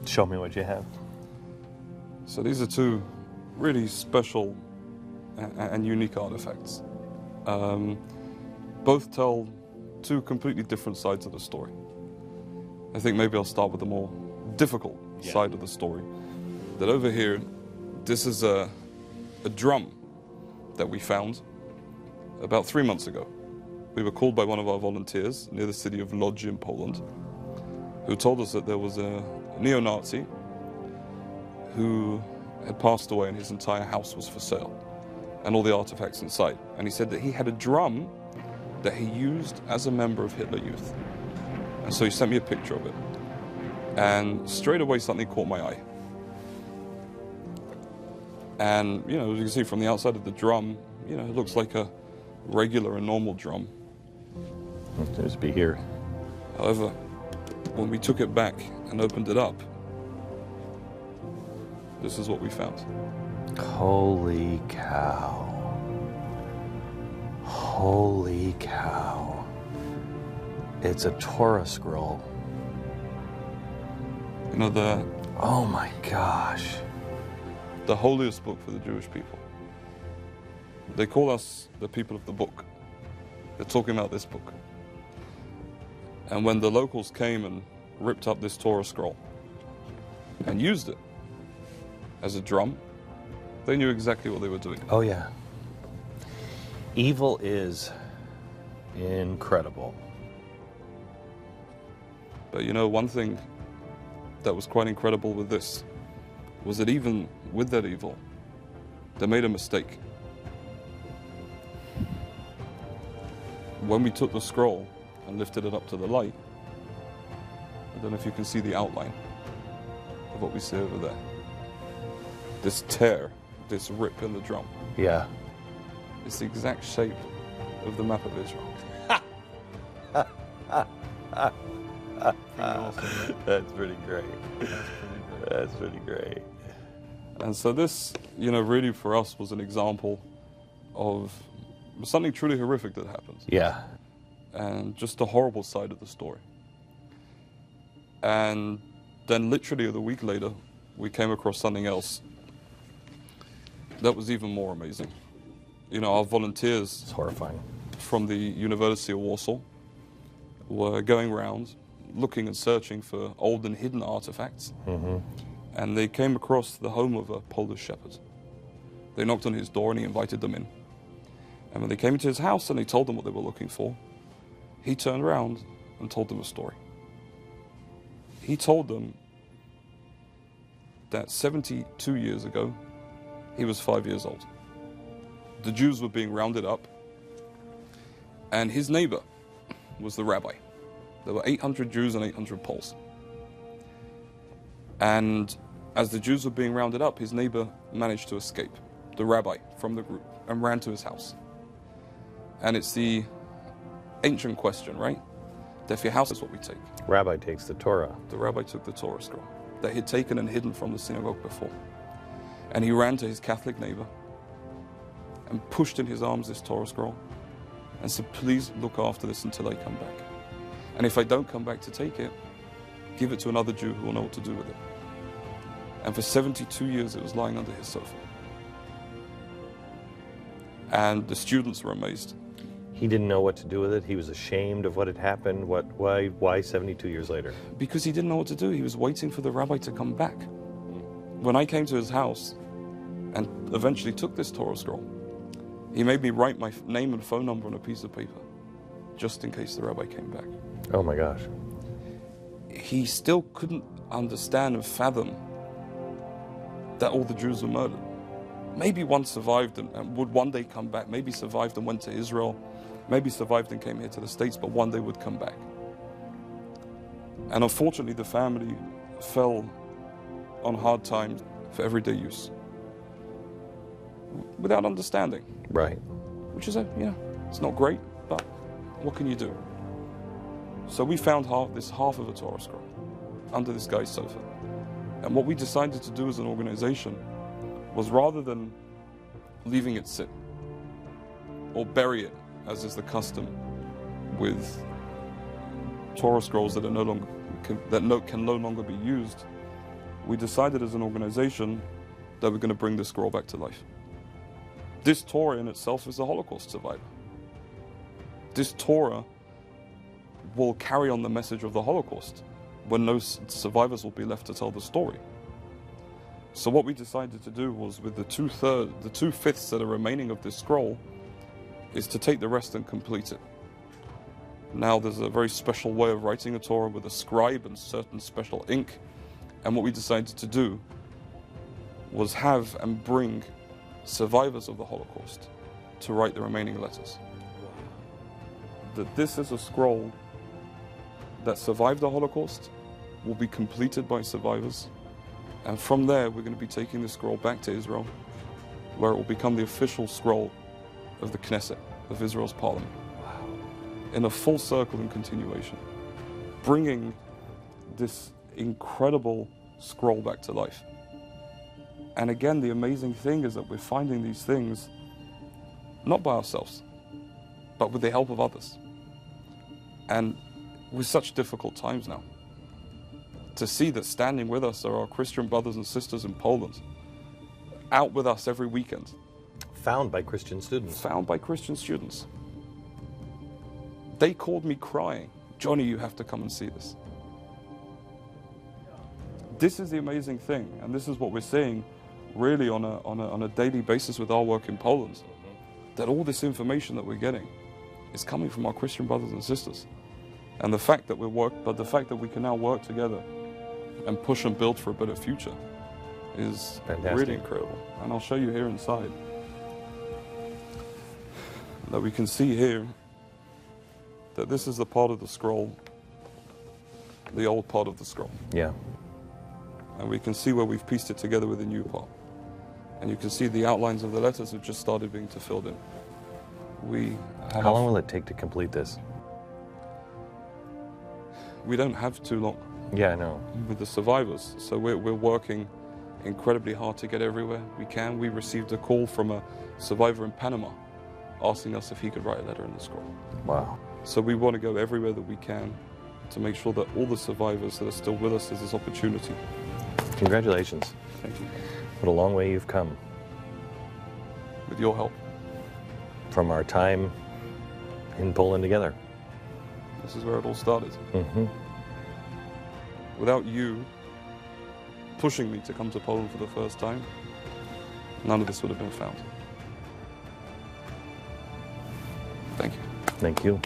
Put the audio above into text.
Show me what you have. So these are two really special and unique artifacts. Both tell two completely different sides of the story. I think maybe I'll start with the more difficult side of the story. That over here, this is a drum that we found about 3 months ago. We were called by one of our volunteers near the city of Lodz in Poland, who told us that there was a neo-Nazi who had passed away and his entire house was for sale, and all the artifacts inside. And he said that he had a drum that he used as a member of Hitler Youth. And so he sent me a picture of it. And straight away something caught my eye. And, you know, as you can see from the outside of the drum, you know, it looks like a regular and normal drum. Just be here. However, when we took it back and opened it up, this is what we found. Holy cow. Holy cow. It's a Torah scroll. You know, oh my gosh. The holiest book for the Jewish people. They call us the people of the book. They're talking about this book. And when the locals came and ripped up this Torah scroll and used it as a drum, they knew exactly what they were doing. Oh yeah. Evil is incredible. But you know, one thing that was quite incredible with this was that even with that evil, they made a mistake. When we took the scroll and lifted it up to the light, I don't know if you can see the outline of what we see over there. This tear, this rip in the drum. Yeah. It's the exact shape of the map of Israel. Awesome, That's pretty great. That's pretty great. And so this, you know, really for us was an example of something truly horrific that happened. Yeah. And just the horrible side of the story. And then literally a week later, we came across something else that was even more amazing. You know, our volunteers It's horrifying. from the University of Warsaw were going around looking and searching for old and hidden artifacts. Mm-hmm. And they came across the home of a Polish shepherd. They knocked on his door and he invited them in. And when they came into his house and he told them what they were looking for, he turned around and told them a story. He told them that 72 years ago, he was 5 years old. The Jews were being rounded up, and his neighbor was the rabbi. There were 800 Jews and 800 Poles. And as the Jews were being rounded up, his neighbor managed to escape, the rabbi, from the group, and ran to his house. And it's the ancient question, right? That if your house is what we take. Rabbi takes the Torah. The rabbi took the Torah scroll that he'd taken and hidden from the synagogue before. And he ran to his Catholic neighbor and pushed in his arms this Torah scroll and said, please look after this until I come back. And if I don't come back to take it, give it to another Jew who will know what to do with it. And for 72 years it was lying under his sofa. And the students were amazed. He didn't know what to do with it. He was ashamed of what had happened. Why 72 years later? Because he didn't know what to do. He was waiting for the rabbi to come back. When I came to his house and eventually took this Torah scroll, he made me write my name and phone number on a piece of paper, just in case the rabbi came back. Oh my gosh. He still couldn't understand and fathom that all the Jews were murdered. Maybe one survived and would one day come back. Maybe survived and went to Israel. Maybe survived and came here to the States, but one day would come back. And unfortunately, the family fell on hard times for everyday use, without understanding. Right. Which is, it's not great, but what can you do? So we found half of a Torah scroll under this guy's sofa. And what we decided to do as an organization was, rather than leaving it sit or bury it, as is the custom with Torah scrolls that are can no longer be used, we decided as an organization that we're going to bring this scroll back to life. This Torah in itself is a Holocaust survivor. This Torah will carry on the message of the Holocaust when no survivors will be left to tell the story. So what we decided to do was, with the 2/5 that are remaining of this scroll, is to take the rest and complete it. Now there's a very special way of writing a Torah with a scribe and certain special ink, and what we decided to do was have and bring survivors of the Holocaust to write the remaining letters. That this is a scroll that survived the Holocaust, will be completed by survivors, and from there we're going to be taking this scroll back to Israel, where it will become the official scroll of the Knesset, of Israel's parliament. Wow. In a full circle and continuation, bringing this incredible scroll back to life. And again, the amazing thing is that we're finding these things not by ourselves, but with the help of others. And with such difficult times now, to see that standing with us are our Christian brothers and sisters in Poland, out with us every weekend. Found by Christian students. Found by Christian students. They called me crying, "Johnny, you have to come and see this." This is the amazing thing, and this is what we're seeing really on a daily basis with our work in Poland, that all this information that we're getting is coming from our Christian brothers and sisters. And the fact that we can now work together and push and build for a better future is fantastic. Really incredible. And I'll show you here inside that we can see here that this is the part of the scroll, the old part of the scroll. Yeah. And we can see where we've pieced it together with the new part. And you can see the outlines of the letters have just started being filled in. How long will it take to complete this? We don't have too long. Yeah, I know. With the survivors. So we're working incredibly hard to get everywhere we can. We received a call from a survivor in Panama asking us if he could write a letter in the scroll. Wow. So we want to go everywhere that we can to make sure that all the survivors that are still with us has this opportunity. Congratulations. Thank you. What a long way you've come. With your help. From our time in Poland together. This is where it all started. Mm-hmm. Without you pushing me to come to Poland for the first time, none of this would have been found. Thank you. Thank you.